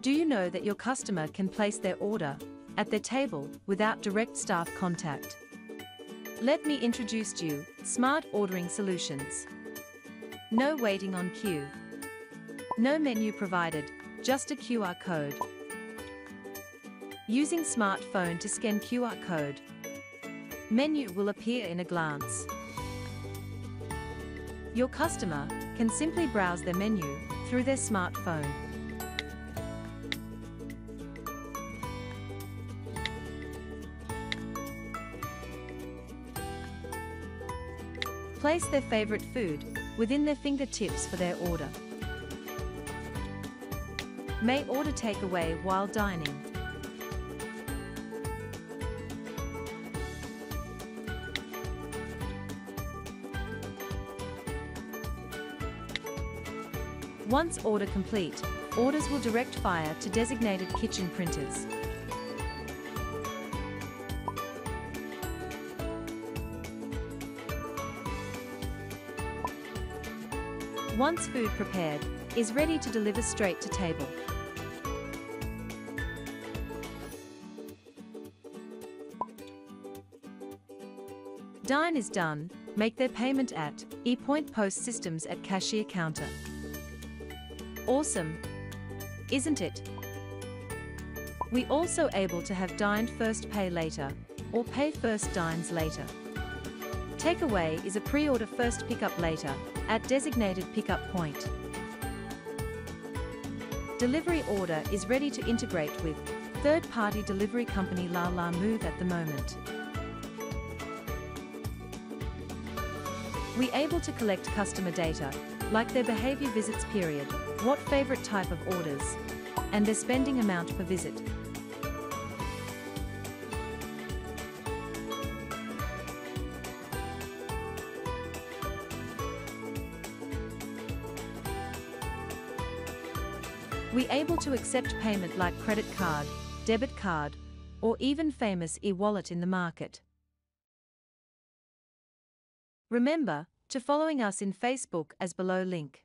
Do you know that your customer can place their order at their table without direct staff contact? Let me introduce you Smart Ordering Solutions. No waiting on queue. No menu provided, just a QR code. Using smartphone to scan QR code. Menu will appear in a glance. Your customer can simply browse their menu through their smartphone. Place their favorite food within their fingertips for their order. May order takeaway while dining. Once order complete, orders will direct fire to designated kitchen printers. Once food prepared, is ready to deliver straight to table. Dine is done, make their payment at Epoint POS systems at cashier counter. Awesome, isn't it? We also able to have dined first pay later, or pay first dines later. Takeaway is a pre-order first pickup later, at designated pickup point. Delivery order is ready to integrate with third-party delivery company La Move at the moment. We able to collect customer data, like their behavior visits period, what favorite type of orders, and their spending amount per visit. We able to accept payment like credit card, debit card, or even famous e-wallet in the market. Remember to following us in Facebook as below link.